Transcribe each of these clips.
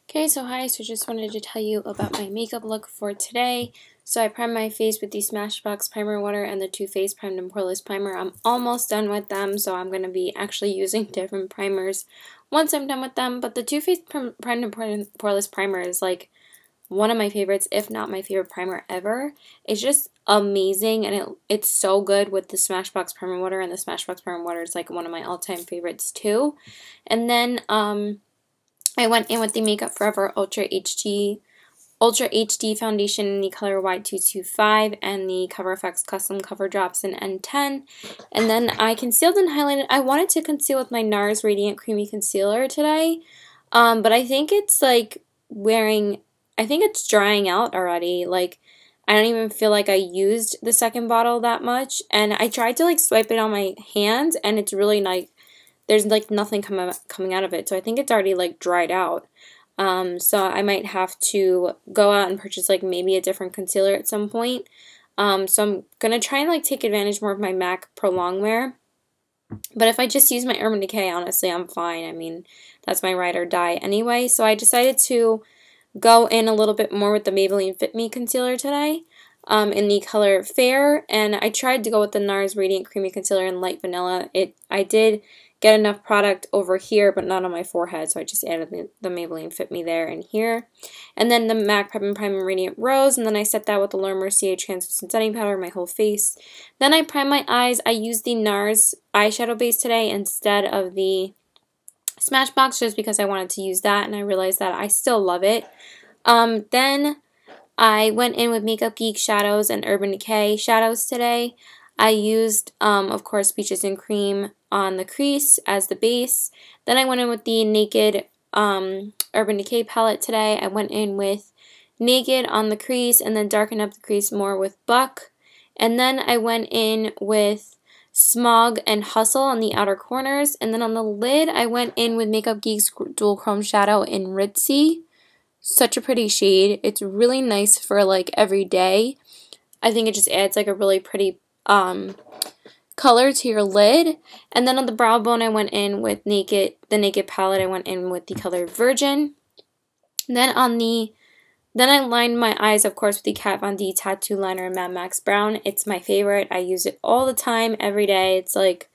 Okay, so hi, so just wanted to tell you about my makeup look for today. So I primed my face with the Smashbox Primer Water and the Too Faced Primed and Poreless Primer. I'm almost done with them, so I'm going to be actually using different primers once I'm done with them. But the Too Faced Primed and Poreless Primer is like one of my favorites, if not my favorite primer ever. It's just amazing, and it's so good with the Smashbox Primer Water, and the Smashbox Primer Water is like one of my all-time favorites too. And then, I went in with the Makeup Forever Ultra HD foundation in the color Y225 and the Cover FX Custom Cover Drops in N10. And then I concealed and highlighted. I wanted to conceal with my NARS Radiant Creamy Concealer today, but I think it's like I think it's drying out already. Like, I don't even feel like I used the second bottle that much. And I tried to like swipe it on my hand, and it's really like, there's like nothing coming out of it, so I think it's already like dried out. So I might have to go out and purchase like maybe a different concealer at some point. So I'm gonna try and like take advantage more of my MAC Pro Longwear. But if I just use my Urban Decay, honestly, I'm fine. I mean, that's my ride or die anyway. So I decided to go in a little bit more with the Maybelline Fit Me concealer today. In the color Fair, and I tried to go with the NARS Radiant Creamy Concealer in Light Vanilla. I did get enough product over here, but not on my forehead, so I just added the Maybelline Fit Me there and here. And then the MAC Prep and Prime Radiant Rose, and then I set that with the Laura Mercier Translucent Setting Powder my whole face. Then I primed my eyes. I used the NARS eyeshadow base today instead of the Smashbox, just because I wanted to use that, and I realized that I still love it. Then I went in with Makeup Geek shadows and Urban Decay shadows today. I used, of course, Peaches and Cream on the crease as the base. Then I went in with the Naked Urban Decay palette today. I went in with Naked on the crease and then darkened up the crease more with Buck. And then I went in with Smog and Hustle on the outer corners. And then on the lid, I went in with Makeup Geek's Dual Chrome Shadow in Ritzy. Such a pretty shade. It's really nice for like every day. I think it just adds like a really pretty color to your lid. And then on the brow bone, I went in with the Naked palette. I went in with the color Virgin. Then I lined my eyes, of course, with the Kat Von D Tattoo Liner in Mad Max Brown. It's my favorite. I use it all the time, every day. It's like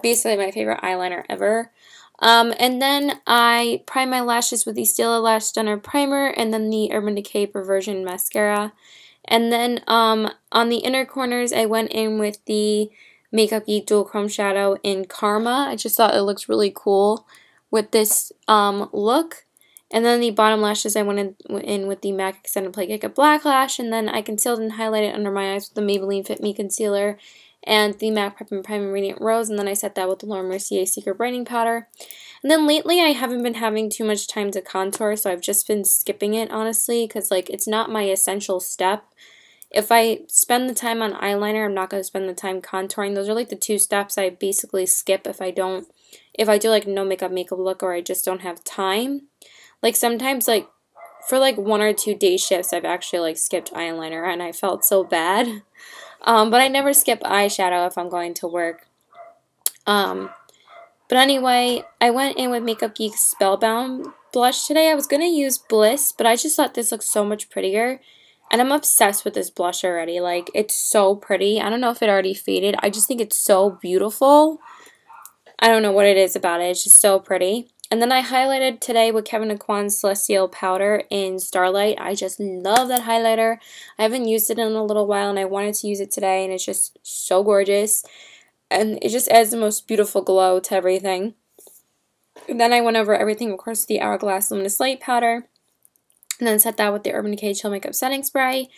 basically my favorite eyeliner ever. And then I primed my lashes with the Stila Lash Stunner Primer and then the Urban Decay Perversion Mascara. And then on the inner corners, I went in with the Makeup Geek Dual Chrome Shadow in Karma. I just thought it looks really cool with this look. And then the bottom lashes, I went in with the MAC Extended Play Cake Black Lash. And then I concealed and highlighted under my eyes with the Maybelline Fit Me Concealer and the MAC Prep and Prime Radiant Rose, and then I set that with the Laura Mercier Secret Brightening Powder. And then lately I haven't been having too much time to contour, so I've just been skipping it, honestly, because like it's not my essential step. If I spend the time on eyeliner, I'm not going to spend the time contouring. Those are like the two steps I basically skip if I do like no makeup look, or I just don't have time. Like sometimes like for like 1 or 2 day shifts, I've actually like skipped eyeliner and I felt so bad. But I never skip eyeshadow if I'm going to work. But anyway, I went in with Makeup Geek's Spellbound blush today. I was going to use Bliss, but I just thought this looks so much prettier. And I'm obsessed with this blush already. Like, it's so pretty. I don't know if it already faded. I just think it's so beautiful. I don't know what it is about it. It's just so pretty. And then I highlighted today with Kevyn Aucoin's Celestial Powder in Starlight. I just love that highlighter. I haven't used it in a little while, and I wanted to use it today, and it's just so gorgeous. And it just adds the most beautiful glow to everything. And then I went over everything, of course, with the Hourglass Luminous Light Powder. And then set that with the Urban Decay Chill Makeup Setting Spray.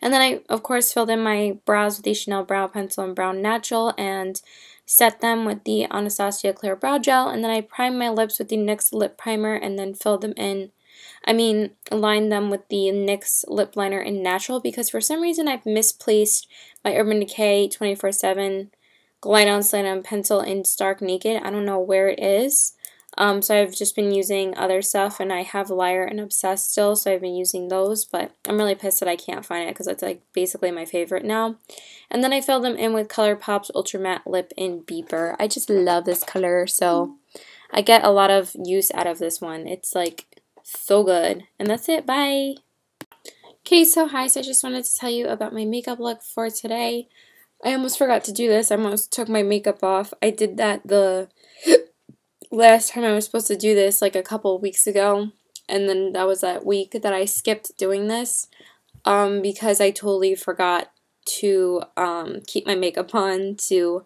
And then I, of course, filled in my brows with the Chanel Brow Pencil in Brown Natural and set them with the Anastasia Clear Brow Gel. And then I primed my lips with the NYX Lip Primer and then filled them in, lined them with the NYX Lip Liner in Natural, because for some reason I've misplaced my Urban Decay 24/7 Glide On Slide On Pencil in Stark Naked. I don't know where it is. So I've just been using other stuff, and I have Liar and Obsessed still, so I've been using those, but I'm really pissed that I can't find it because it's like basically my favorite now. And then I filled them in with ColourPop's Ultra Matte Lip in Beeper. I just love this color, so I get a lot of use out of this one. It's like So good. And that's it. Bye. Okay, so hi. So I just wanted to tell you about my makeup look for today. I almost forgot to do this. I almost took my makeup off. I did that the last time I was supposed to do this, like a couple of weeks ago. And then that was that week that I skipped doing this because I totally forgot to keep my makeup on to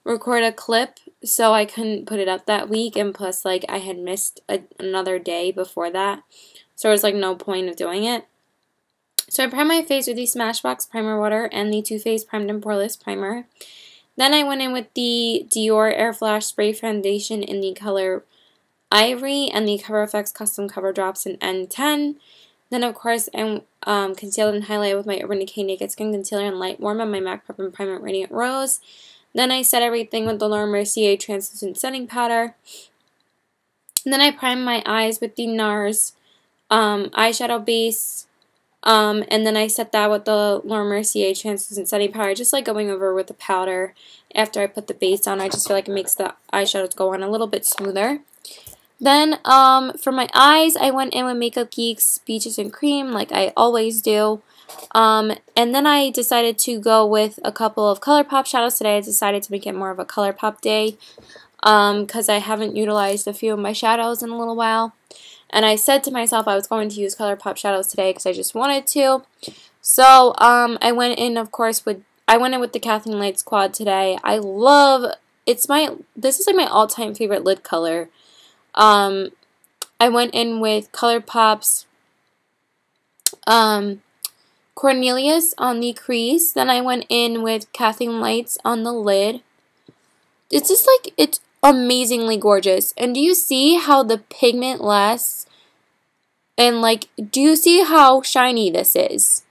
record a clip, so I couldn't put it up that week, and plus like I had missed another day before that, so there was like no point of doing it. So I primed my face with the Smashbox Primer Water and the Too Faced Primed and Poreless Primer. Then I went in with the Dior Air Flash Spray Foundation in the color Ivory and the Cover FX Custom Cover Drops in N10. Then, of course, I concealed and highlighted with my Urban Decay Naked Skin Concealer in Light Warm on my MAC Prep and Primer Radiant Rose. Then I set everything with the Laura Mercier Translucent Setting Powder. And then I primed my eyes with the NARS eyeshadow base. And then I set that with the Laura Mercier Translucent Setting Powder, just like going over with the powder after I put the base on. I just feel like it makes the eyeshadows go on a little bit smoother. Then, for my eyes, I went in with Makeup Geek's Peaches and Cream, like I always do. And then I decided to go with a couple of ColourPop shadows today. I decided to make it more of a ColourPop day, because I haven't utilized a few of my shadows in a little while. And I said to myself I was going to use ColourPop shadows today because I just wanted to. So, I went in, of course, with the Kathleen Lights Quad today. This is like my all-time favorite lid color. I went in with ColourPop's Cornelius on the crease. Then I went in with Kathleen Lights on the lid. It's just like, it's amazingly gorgeous. And do you see how the pigment lasts? And like, do you see how shiny this is?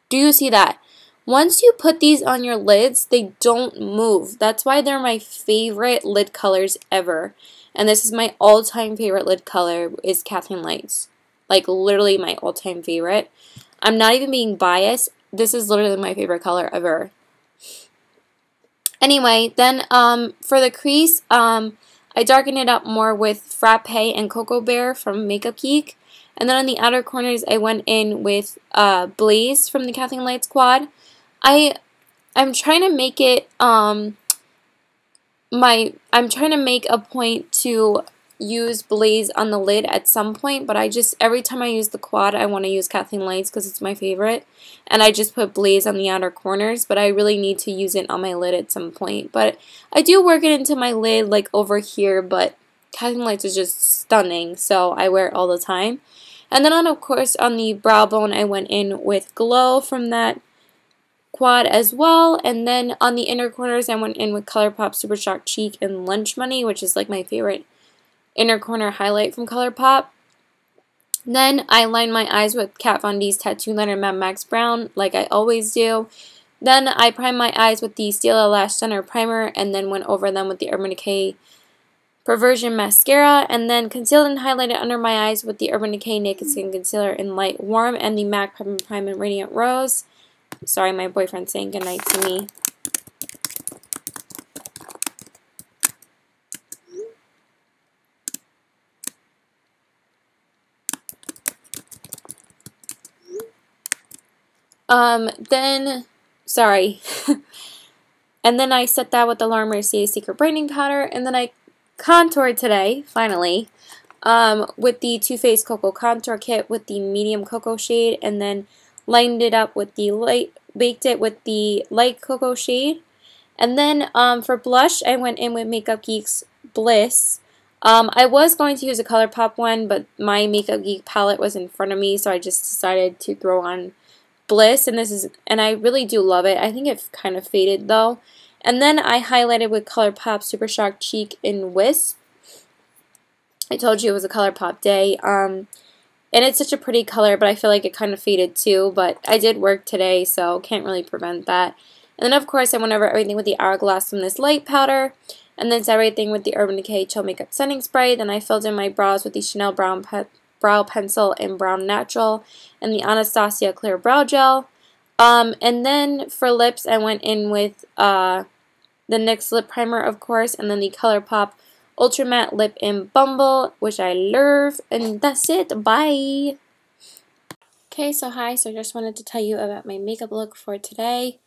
Do you see that? Once you put these on your lids, they don't move. That's why they're my favorite lid colors ever. And this is my all-time favorite lid color is Kathleen Lights. Like, literally my all-time favorite. I'm not even being biased. This is literally my favorite color ever. Anyway, then for the crease, I darkened it up more with Frappe and Cocoa Bear from Makeup Geek. And then on the outer corners, I went in with Blaze from the Kathleen Lights Quad. I'm trying to make it I'm trying to make a point to use Blaze on the lid at some point, but every time I use the quad, I want to use Kathleen Lights because it's my favorite, and I just put Blaze on the outer corners, but I really need to use it on my lid at some point. But I do work it into my lid, like over here, but Kathleen Lights is just stunning, so I wear it all the time. And then, of course, on the brow bone, I went in with Glow from that quad as well, and then on the inner corners I went in with ColourPop Super Shock Cheek and Lunch Money, which is like my favorite inner corner highlight from ColourPop. Then I lined my eyes with Kat Von D's Tattoo Liner Matte Max Brown, like I always do. Then I primed my eyes with the Stila Lash Center Primer, and then went over them with the Urban Decay Perversion Mascara, and then concealed and highlighted under my eyes with the Urban Decay Naked Skin Concealer in Light Warm and the MAC Prep and Prime in Radiant Rose. Sorry, my boyfriend's saying goodnight to me. Sorry. And then I set that with the Laura Mercier Secret Brightening Powder, and then I contoured today, finally, with the Too Faced Cocoa Contour Kit with the medium cocoa shade, and then lined it up with the baked it with the light cocoa shade. And then for blush, I went in with Makeup Geek's Bliss. I was going to use a ColourPop one, but my Makeup Geek palette was in front of me, so I just decided to throw on Bliss, and I really do love it. I think it kind of faded though. And then I highlighted with ColourPop Super Shock Cheek in Wisp. I told you it was a ColourPop day. And it's such a pretty color, but I feel like it kind of faded too. But I did work today, so can't really prevent that. And then, of course, I went over everything with the Hourglass from this light powder. And then everything with the Urban Decay Chill Makeup Setting Spray. Then I filled in my brows with the Chanel Brow Pencil in Brown Natural and the Anastasia Clear Brow Gel. And then for lips, I went in with the NYX Lip Primer, of course, and then the ColourPop Ultra Matte Lip in Bumble, which I love. And that's it. Bye! Okay, so hi. So I just wanted to tell you about my makeup look for today.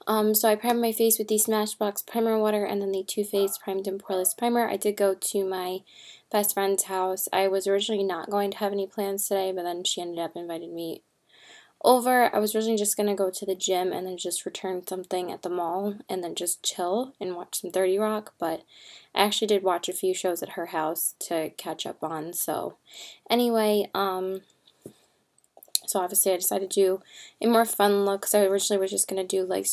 So I primed my face with the Smashbox Primer Water and then the Too Faced Primed and Poreless Primer. I did go to my best friend's house. I was originally not going to have any plans today, but then she ended up inviting me over. I was originally just going to go to the gym and then just return something at the mall and then just chill and watch some 30 Rock, but I actually did watch a few shows at her house to catch up on. So anyway, so obviously I decided to do a more fun look, because I originally was just going to do like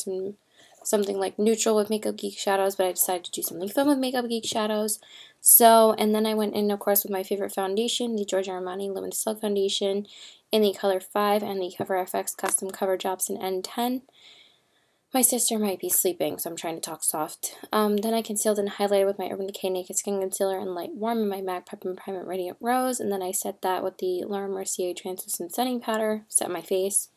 something like neutral with Makeup Geek shadows, but I decided to do something fun with Makeup Geek shadows. So, and then I went in, of course, with my favorite foundation, the Giorgio Armani Luminous Silk Foundation in the color 5 and the Cover FX Custom Cover Drops in N10. My sister might be sleeping, so I'm trying to talk soft. Then I concealed and highlighted with my Urban Decay Naked Skin Concealer in Light Warm and my MAC Prep and Prime Radiant Rose. And then I set that with the Laura Mercier Translucent Setting Powder, set my face.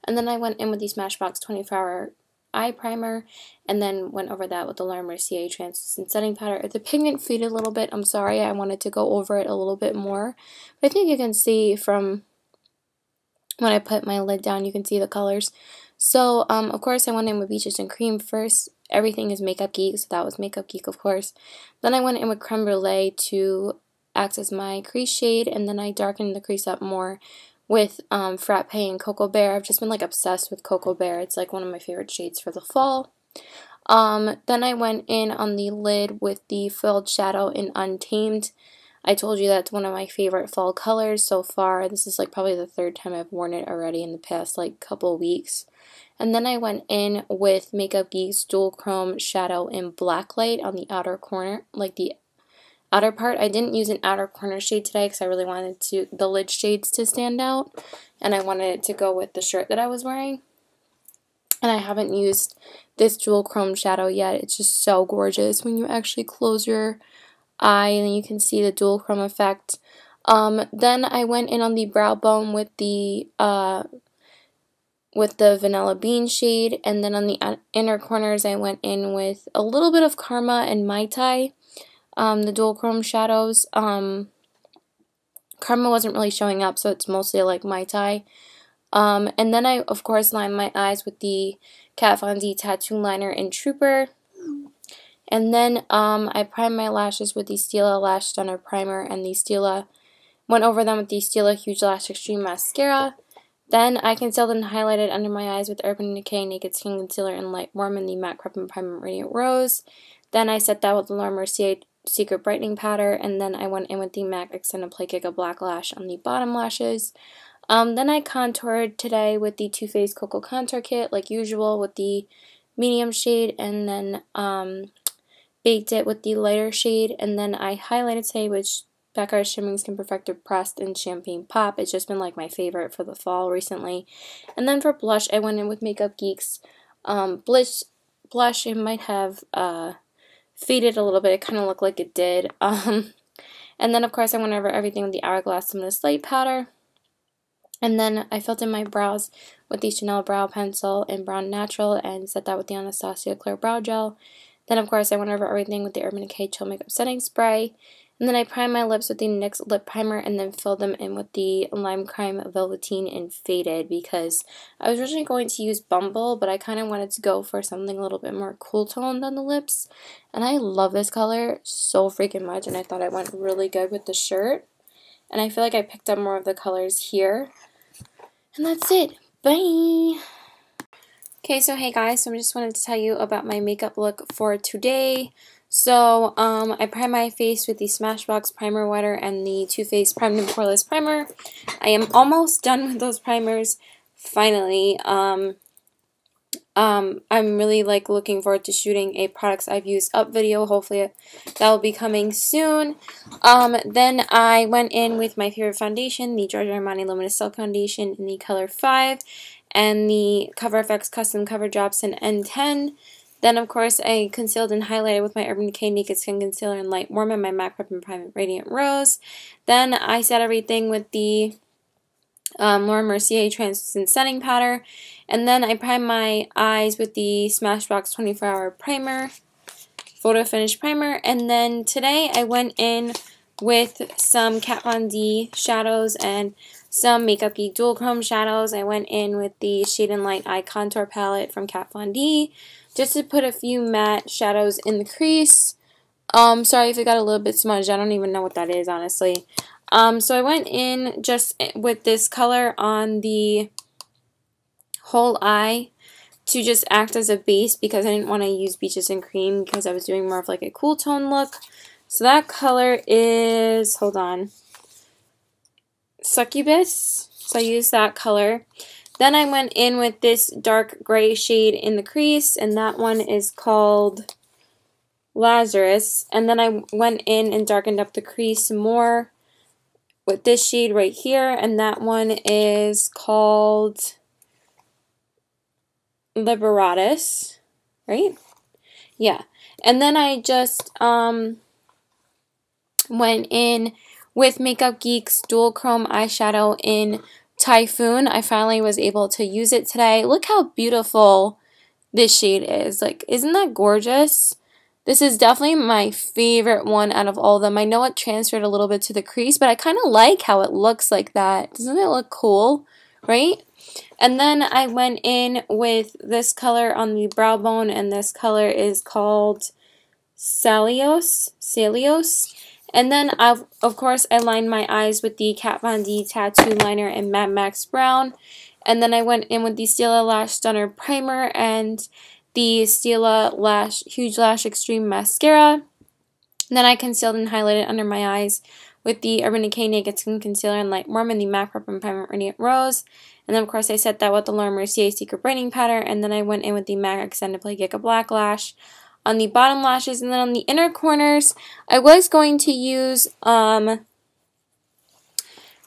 And then I went in with the Smashbox 24-Hour Eye Primer, and then went over that with the Laura Mercier Translucent Setting Powder. The pigment faded a little bit. I'm sorry, I wanted to go over it a little bit more. But I think you can see from when I put my lid down, you can see the colors. So, of course, I went in with Beaches and Cream first. Everything is Makeup Geek, so that was Makeup Geek, of course. Then I went in with Creme Brulee to act as my crease shade, and then I darkened the crease up more with Frappe and Cocoa Bear. I've just been, like, obsessed with Cocoa Bear. It's, like, one of my favorite shades for the fall. Then I went in on the lid with the Filled Shadow in Untamed. I told you that's one of my favorite fall colors so far. This is like probably the 3rd time I've worn it already in the past like couple weeks. And then I went in with Makeup Geek's Dual Chrome Shadow in Blacklight on the outer corner, like the outer part. I didn't use an outer corner shade today because I really wanted the lid shades to stand out, and I wanted it to go with the shirt that I was wearing. And I haven't used this Dual Chrome Shadow yet. It's just so gorgeous when you actually close your eye and then you can see the dual chrome effect. Then I went in on the brow bone with the Vanilla Bean shade, and then on the inner corners I went in with a little bit of Karma and Mai Tai, the dual chrome shadows. Karma wasn't really showing up, so it's mostly like Mai Tai. And then I, of course, lined my eyes with the Kat Von D Tattoo Liner in Trooper. And then I primed my lashes with the Stila Lash Stunner Primer and the Stila, went over them with the Stila Huge Lash Extreme Mascara. Then I concealed and highlighted under my eyes with Urban Decay Naked Skin Concealer in Light Warm and the MAC Prep and Primer Radiant Rose. Then I set that with the Laura Mercier Secret Brightening Powder, and then I went in with the MAC Extended Play Giga Black Lash on the bottom lashes. Then I contoured today with the Too Faced Cocoa Contour Kit, like usual, with the medium shade, and then baked it with the lighter shade, and then I highlighted today with Becca Shimmering Skin Perfector Pressed in Champagne Pop. It's just been like my favorite for the fall recently. And then for blush, I went in with Makeup Geek's blush. It might have faded a little bit. It kind of looked like it did. And then of course I went over everything with the Hourglass Luminous Light Powder. And then I filled in my brows with the Chanel Brow Pencil in Brown Natural and set that with the Anastasia Clear Brow Gel. Then, of course, I went over everything with the Urban Decay Chill Makeup Setting Spray. And then I primed my lips with the NYX Lip Primer and then filled them in with the Lime Crime Velveteen in Faded, because I was originally going to use Bumble, but I kind of wanted to go for something a little bit more cool toned on the lips. And I love this color so freaking much, and I thought it went really good with the shirt. And I feel like I picked up more of the colors here. And that's it. Bye! Okay, so hey guys, so I just wanted to tell you about my makeup look for today. So, I primed my face with the Smashbox Primer Water and the Too Faced Primed and Poreless Primer. I am almost done with those primers, finally. I'm really looking forward to shooting a products I've used up video. Hopefully that will be coming soon. Then I went in with my favorite foundation, the Giorgio Armani Luminous Silk Foundation in the color 5 and the Cover FX Custom Cover Drops in N10. Then, of course, I concealed and highlighted with my Urban Decay Naked Skin Concealer in Light Warm and my MAC Prep and Prime Radiant Rose. Then I set everything with the Laura Mercier Translucent Setting Powder. And then I primed my eyes with the Smashbox 24-Hour Primer. Photo Finish Primer. And then today I went in with some Kat Von D shadows and some Makeup Geek Dual Chrome shadows. I went in with the Shade and Light Eye Contour Palette from Kat Von D just to put a few matte shadows in the crease. Sorry if it got a little bit smudged. I don't even know what that is, honestly. So I went in just with this color on the whole eye to just act as a base because I didn't want to use Beaches and Cream because I was doing more of like a cool tone look. So that color is, hold on, Succubus. So I used that color. Then I went in with this dark gray shade in the crease, and that one is called Lazarus. And then I went in and darkened up the crease some more with this shade right here, and that one is called Liberatus, right? Yeah. And then I just went in with Makeup Geek's Dual Chrome eyeshadow in Typhoon. I finally was able to use it today. Look how beautiful this shade is. Like, isn't that gorgeous? This is definitely my favorite one out of all of them. I know it transferred a little bit to the crease, but I kind of like how it looks like that. Doesn't it look cool, right? And then I went in with this color on the brow bone, and this color is called Salios. And then, of course, I lined my eyes with the Kat Von D Tattoo Liner in Matte Max Brown. And then I went in with the Stila Lash Stunner Primer and the Stila Huge Lash Extreme Mascara. And then I concealed and highlighted under my eyes with the Urban Decay Naked Skin Concealer in Light Warm and the MAC Prep and Primer Radiant Rose. And then, of course, I set that with the Laura Mercier Secret Brightening Powder. And then I went in with the MAC Extended Play Giga Black Lash on the bottom lashes. And then on the inner corners, I was going to use Makeup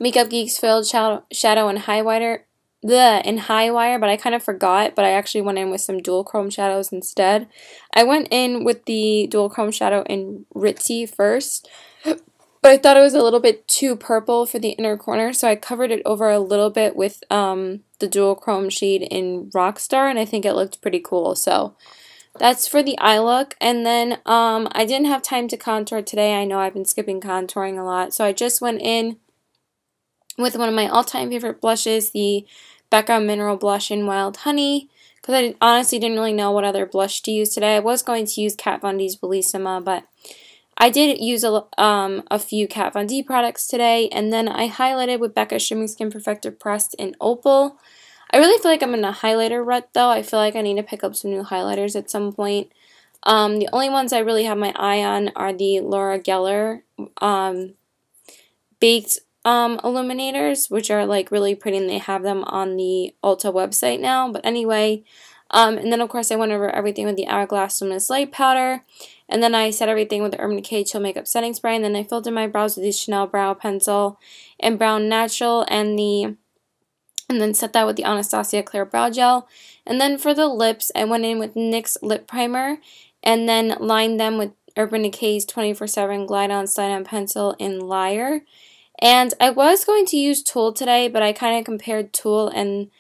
Geek's Filled Shadow and Highlighter, but I kind of forgot, but I actually went in with some dual chrome shadows instead. I went in with the dual chrome shadow in Ritzy first, but I thought it was a little bit too purple for the inner corner, so I covered it over a little bit with the dual chrome shade in Rockstar, and I think it looked pretty cool. So that's for the eye look. And then I didn't have time to contour today. I know I've been skipping contouring a lot, so I just went in with one of my all-time favorite blushes, the Becca Mineral Blush in Wild Honey, because I honestly didn't really know what other blush to use today. I was going to use Kat Von D's Bellissima, but I did use a few Kat Von D products today, and then I highlighted with Becca Shimmering Skin Perfector Pressed in Opal. I really feel like I'm in a highlighter rut, though. I feel like I need to pick up some new highlighters at some point. The only ones I really have my eye on are the Laura Geller Baked illuminators, which are like really pretty, and they have them on the Ulta website now. But anyway, and then of course I went over everything with the Hourglass Luminous Light Powder, and then I set everything with the Urban Decay Chill Makeup Setting Spray, and then I filled in my brows with the Chanel Brow Pencil and Brown Natural, and then set that with the Anastasia Clear Brow Gel. And then for the lips, I went in with NYX Lip Primer, and then lined them with Urban Decay's 24/7 Glide On Slide On Pencil in Liar. And I was going to use Tulle today, but I kind of compared Tulle and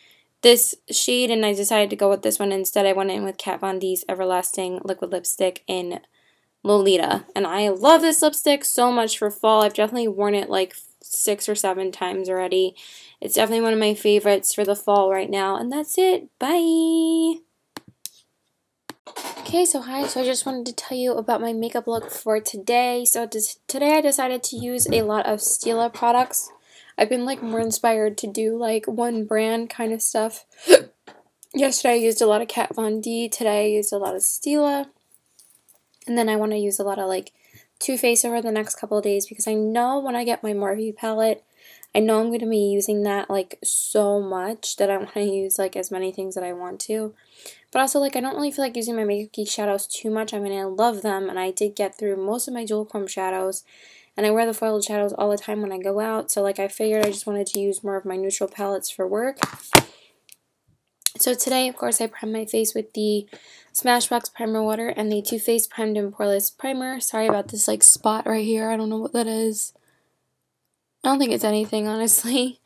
this shade, and I decided to go with this one instead. I went in with Kat Von D's Everlasting Liquid Lipstick in Lolita. And I love this lipstick so much for fall. I've definitely worn it like 6 or 7 times already. It's definitely one of my favorites for the fall right now. And that's it. Bye! Okay, so hi, so I just wanted to tell you about my makeup look for today. So today I decided to use a lot of Stila products. I've been like more inspired to do like one brand kind of stuff. Yesterday I used a lot of Kat Von D, today I used a lot of Stila. And then I want to use a lot of like Too Faced over the next couple of days because I know when I get my Morphe palette, I know I'm going to be using that like so much that I want to use like as many things that I want to. But also, like, I don't really feel like using my Makeup Geek shadows too much. I mean, I love them, and I did get through most of my dual chrome shadows, and I wear the foiled shadows all the time when I go out, so, like, I figured I just wanted to use more of my neutral palettes for work. So today, of course, I primed my face with the Smashbox Primer Water and the Too Faced Primed and Poreless Primer. Sorry about this, like, spot right here. I don't know what that is. I don't think it's anything, honestly.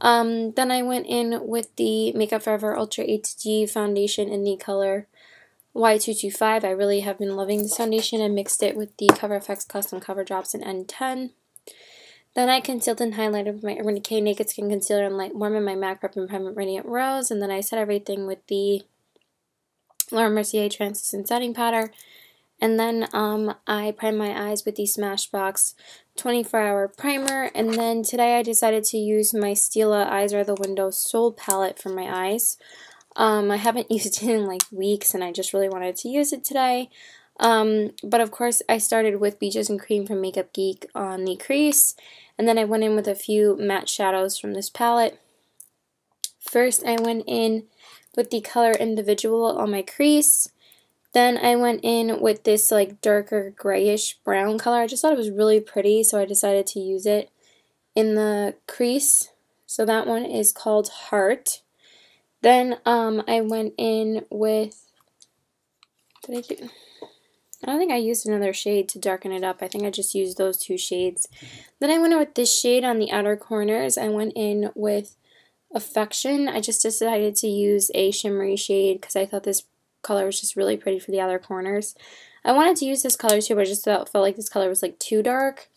Then I went in with the Makeup Forever Ultra HD foundation in the color Y225. I really have been loving this foundation. I mixed it with the Cover FX Custom Cover Drops in N10. Then I concealed and highlighted with my Urban Decay Naked Skin Concealer in Light Warm and my MAC Prep and Primer Radiant Rose. And then I set everything with the Laura Mercier Translucent Setting Powder. And then I primed my eyes with the Smashbox 24-Hour Primer. And then today I decided to use my Stila Eyes Are the Window Soul Palette for my eyes. I haven't used it in like weeks and I just really wanted to use it today. But of course I started with Beaches and Cream from Makeup Geek on the crease. And then I went in with a few matte shadows from this palette. First I went in with the color Individual on my crease. Then I went in with this like darker grayish brown color. I just thought it was really pretty, so I decided to use it in the crease. So that one is called Heart. Then I went in with, I don't think I used another shade to darken it up. I think I just used those two shades. Then I went in with this shade on the outer corners. I went in with Affection. I just decided to use a shimmery shade because I thought this color was just really pretty for the outer corners. I wanted to use this color too, but I just felt like this color was like too dark.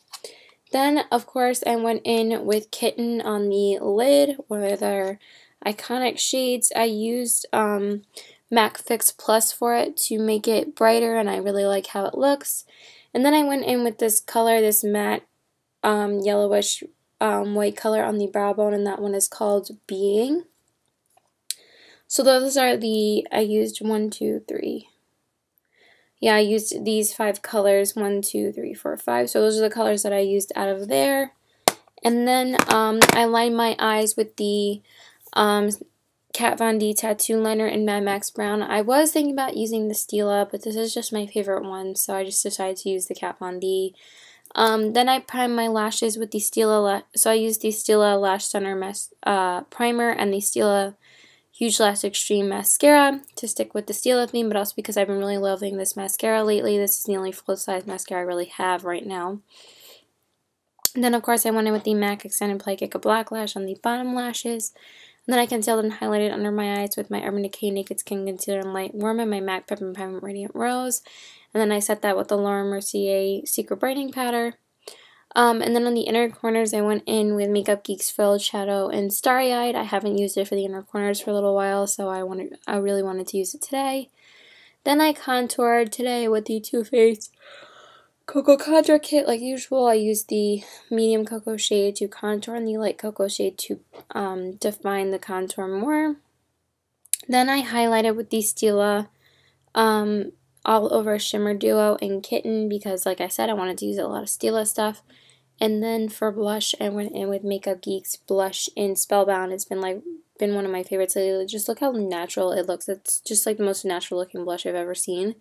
Then, of course, I went in with Kitten on the lid, one of their iconic shades. I used MAC Fix Plus for it to make it brighter, and I really like how it looks. And then I went in with this color, this matte yellowish white color on the brow bone, and that one is called Being. So those are I used 1, 2, 3. Yeah, I used these 5 colors, 1, 2, 3, 4, 5. So those are the colors that I used out of there. And then I lined my eyes with the Kat Von D Tattoo Liner in Mad Max Brown. I was thinking about using the Stila, but this is just my favorite one, so I just decided to use the Kat Von D. Then I primed my lashes with the Stila, so I used the Stila Lash Center Primer and the Stila Huge Lash Extreme Mascara to stick with the Stila theme, but also because I've been really loving this mascara lately. This is the only full-size mascara I really have right now. And then, of course, I went in with the MAC Extended Play Cake of Black Lash on the bottom lashes. And then I concealed and highlighted under my eyes with my Urban Decay Naked Skin Concealer in Light Warm and my MAC Prep and Primer Radiant Rose. And then I set that with the Laura Mercier Secret Brightening Powder. And then on the inner corners, I went in with Makeup Geek's Filled Shadow and Starry Eyed. I haven't used it for the inner corners for a little while, so I really wanted to use it today. Then I contoured today with the Too Faced Cocoa Contour Kit. Like usual, I used the medium cocoa shade to contour and the light cocoa shade to define the contour more. Then I highlighted with the Stila All Over Shimmer Duo in Kitten because, like I said, I wanted to use a lot of Stila stuff. And then for blush, I went in with Makeup Geek's blush in Spellbound. It's been one of my favorites lately. Just look how natural it looks. It's just like the most natural looking blush I've ever seen.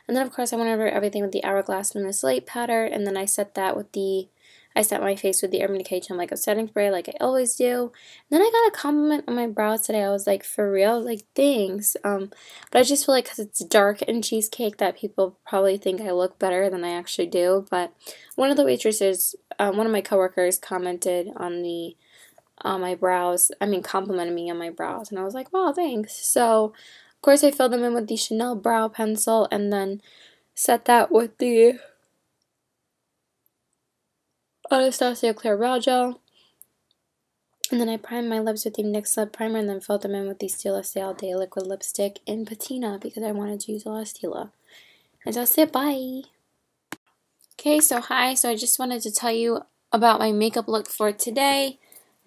And then of course I went over everything with the Hourglass Luminous Light powder, and then I set my face with the Urban Decay Gel Makeup Setting Spray like I always do. And then I got a compliment on my brows today. I was like, for real? Like, thanks. But I just feel like because it's dark and cheesecake that people probably think I look better than I actually do. But one of the waitresses, one of my coworkers commented on my brows. I mean, complimented me on my brows. And I was like, wow, thanks. So, of course, I filled them in with the Chanel brow pencil and then set that with the Anastasia Clear Brow Gel. And then I primed my lips with the NYX Lip Primer and then filled them in with the Stila Stay All Day Liquid Lipstick in Patina because I wanted to use a lot of Stila. And that's it. Bye! Okay, so hi. So I just wanted to tell you about my makeup look for today.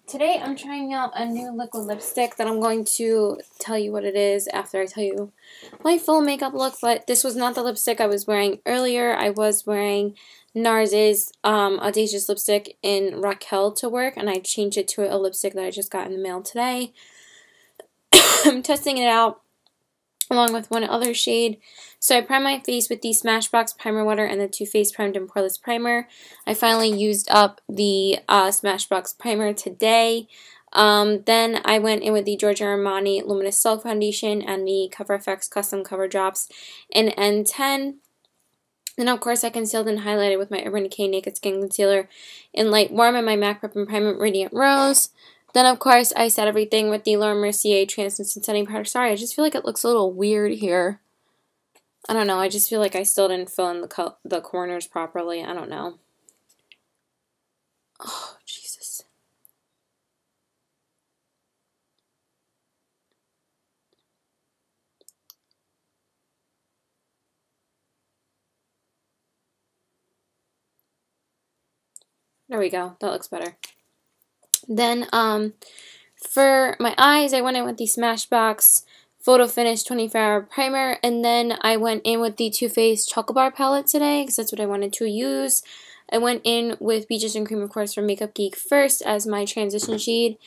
Today I'm trying out a new liquid lipstick that I'm going to tell you what it is after I tell you my full makeup look, but this was not the lipstick I was wearing earlier. I was wearing NARS's Audacious lipstick in Raquel to work, and I changed it to a lipstick that I just got in the mail today. I'm testing it out along with one other shade. So I primed my face with the Smashbox Primer Water and the Too Faced Primed and Poreless Primer. I finally used up the Smashbox Primer today. Then I went in with the Giorgio Armani Luminous Silk Foundation and the Cover FX Custom Cover Drops in N10. Then, of course, I concealed and highlighted with my Urban Decay Naked Skin Concealer in Light Warm and my MAC Prep and Primer Radiant Rose. Then, of course, I set everything with the Laura Mercier Translucent Setting Powder. Sorry, I just feel like it looks a little weird here. I don't know. I just feel like I still didn't fill in the corners properly. I don't know. Oh, Jesus. There we go. That looks better. Then, for my eyes, I went in with the Smashbox Photo Finish 24-Hour Primer, and then I went in with the Too Faced Chocolate Bar Palette today, because that's what I wanted to use. I went in with Peaches and Cream, of course, from Makeup Geek first as my transition shade.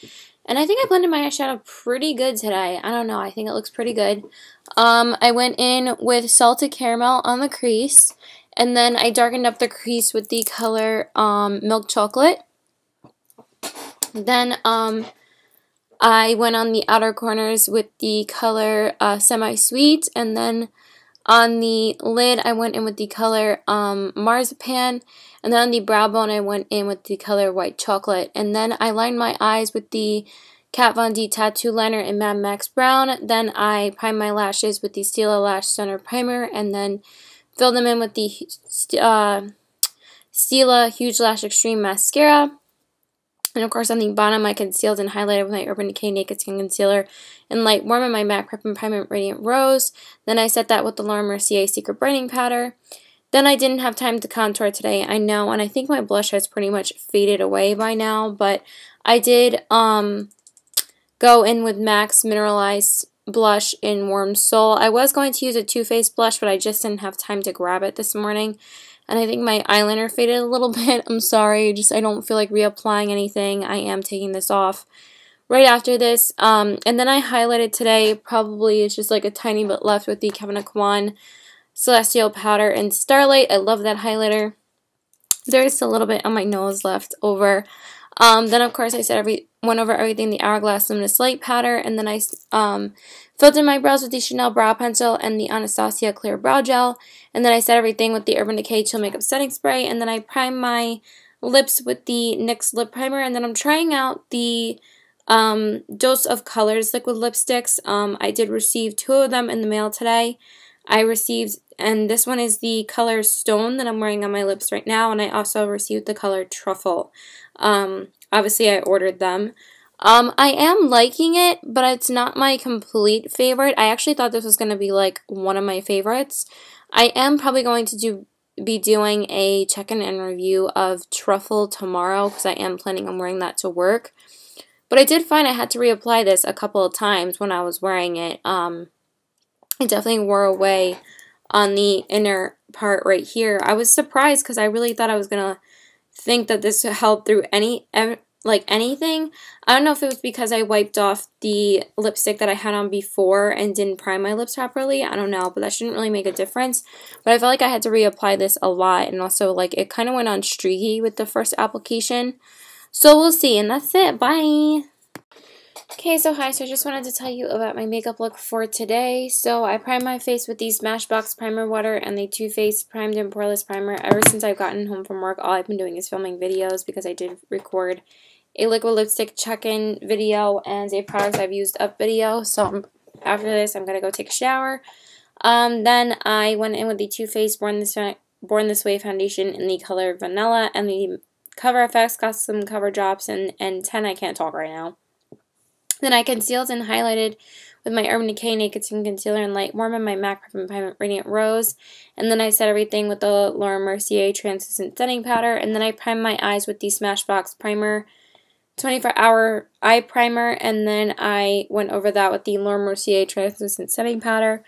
And I think I blended my eyeshadow pretty good today. I don't know. I think it looks pretty good. I went in with Salted Caramel on the crease. And then I darkened up the crease with the color Milk Chocolate. Then I went on the outer corners with the color Semi-Sweet. And then on the lid, I went in with the color Marzipan. And then on the brow bone, I went in with the color White Chocolate. And then I lined my eyes with the Kat Von D Tattoo Liner in Mad Max Brown. Then I primed my lashes with the Stila Lash Center Primer. And then filled them in with the Stila Huge Lash Extreme Mascara. And of course on the bottom I concealed and highlighted with my Urban Decay Naked Skin Concealer in Light Warm and my MAC Prep and Primer Radiant Rose. Then I set that with the Laura Mercier Secret Brightening Powder. Then I didn't have time to contour today, I know, and I think my blush has pretty much faded away by now, but I did go in with MAC's Mineralized Blush in Warm Soul. I was going to use a Too Faced blush, but I just didn't have time to grab it this morning. And I think my eyeliner faded a little bit. I'm sorry, I don't feel like reapplying anything. I am taking this off right after this. And then I highlighted today, probably it's just like a tiny bit left with the Kevyn Aucoin Celestial Powder in Starlight. I love that highlighter. There's a little bit on my nose left over. Then of course I went over everything, the Hourglass Luminous Light Powder, and then I filled in my brows with the Chanel Brow Pencil and the Anastasia Clear Brow Gel, and then I set everything with the Urban Decay Chill Makeup Setting Spray, and then I primed my lips with the NYX Lip Primer, and then I'm trying out the Dose of Colors liquid lipsticks. I did receive 2 of them in the mail today. And this one is the color Stone that I'm wearing on my lips right now, and I also received the color Truffle. Obviously I ordered them. I am liking it, but it's not my complete favorite. I actually thought this was going to be like one of my favorites. I am probably going to be doing a check-in and review of Truffle tomorrow, because I am planning on wearing that to work. But I did find I had to reapply this a couple of times when I was wearing it. It definitely wore away on the inner part right here. I was surprised because I really thought I was going to think that this held through anything. I don't know if it was because I wiped off the lipstick that I had on before and didn't prime my lips properly. I don't know, but that shouldn't really make a difference. But I felt like I had to reapply this a lot, and also like it kind of went on streaky with the first application. So we'll see, and that's it. Bye! Okay, so hi, so I just wanted to tell you about my makeup look for today. So I primed my face with the Smashbox Primer Water and the Too Faced Primed and Poreless Primer. Ever since I've gotten home from work, all I've been doing is filming videos, because I did record a liquid lipstick check-in video and a products I've used up video. So after this, I'm going to go take a shower. Then I went in with the Too Faced Born This Way foundation in the color Vanilla, and the Cover FX Custom Cover Drops in 10. I can't talk right now. Then I concealed and highlighted with my Urban Decay Naked Skin Concealer in Light Warm and my MAC Prep and Primer Radiant Rose. And then I set everything with the Laura Mercier Translucent Setting Powder. And then I primed my eyes with the Smashbox Primer 24-Hour Eye Primer. And then I went over that with the Laura Mercier Translucent Setting Powder.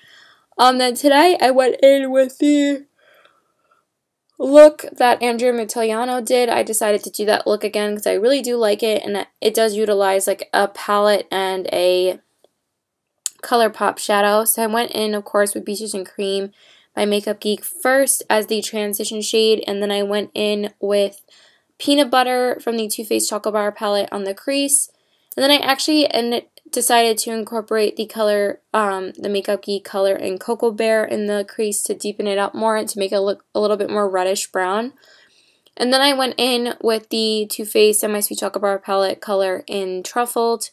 Then today I went in with the look that Andrea Matteliano did. I decided to do that look again because I really do like it, and it does utilize like a palette and a ColourPop shadow. So I went in, of course, with Peaches and Cream by Makeup Geek first as the transition shade, and then I went in with Peanut Butter from the Too Faced Chocolate Bar palette on the crease. And then I actually decided to incorporate the color, the Makeup Geek color in Cocoa Bear in the crease to deepen it up more and to make it look a little bit more reddish brown. And then I went in with the Too Faced Semi-Sweet Chocolate Bar palette color in Truffled.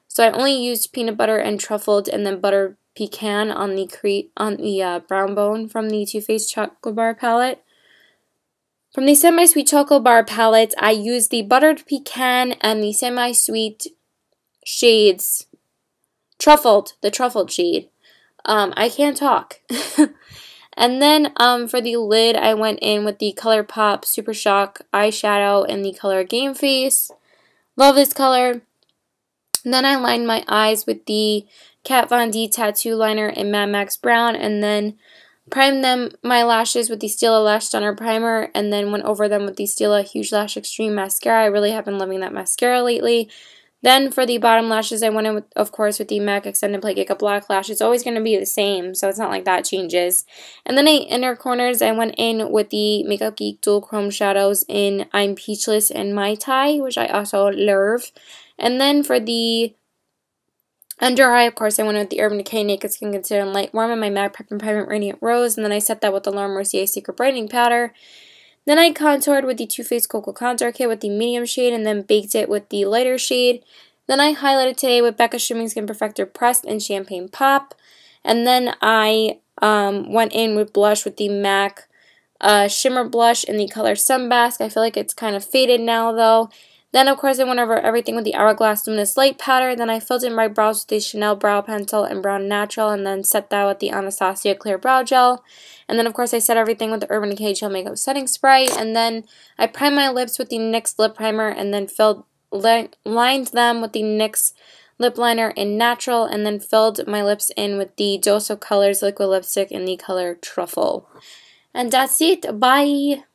So I only used Peanut Butter and Truffled, and then Butter Pecan on the brown bone from the Too Faced Chocolate Bar palette. From the Semi-Sweet Chocolate Bar palette, I used the Buttered Pecan and the Semi-Sweet shades, the truffled shade. I can't talk. And then for the lid, I went in with the ColourPop Super Shock eyeshadow in the color Game Face. Love this color. And then I lined my eyes with the Kat Von D Tattoo Liner in Mad Max Brown, and then primed my lashes with the Stila Lash Stunner Primer, and then went over them with the Stila Huge Lash Extreme Mascara. I really have been loving that mascara lately. Then for the bottom lashes, I went in, of course, with the MAC Extended Play Makeup Black Lash. It's always going to be the same, so it's not like that changes. And then the inner corners, I went in with the Makeup Geek Dual Chrome Shadows in I'm Peachless and Mai Tai, which I also love. And then for the under eye, of course, I went in with the Urban Decay Naked Skin Concealer in Light Warm and my MAC Prep and Private Radiant Rose, and then I set that with the Laura Mercier Secret Brightening Powder. Then I contoured with the Too Faced Cocoa Contour Kit with the medium shade and then baked it with the lighter shade. Then I highlighted today with Becca Shimmering Skin Perfector Pressed in Champagne Pop. And then I went in with blush with the MAC Shimmer Blush in the color Sunbask. I feel like it's kind of faded now though. Then of course I went over everything with the Hourglass Luminous Light Powder. Then I filled in my brows with the Chanel Brow Pencil in Brown Natural and then set that with the Anastasia Clear Brow Gel. And then of course I set everything with the Urban Decay Gel Makeup Setting Spray. And then I primed my lips with the NYX Lip Primer and then lined them with the NYX Lip Liner in Natural and then filled my lips in with the Dose of Colors Liquid Lipstick in the color Truffle. And that's it. Bye!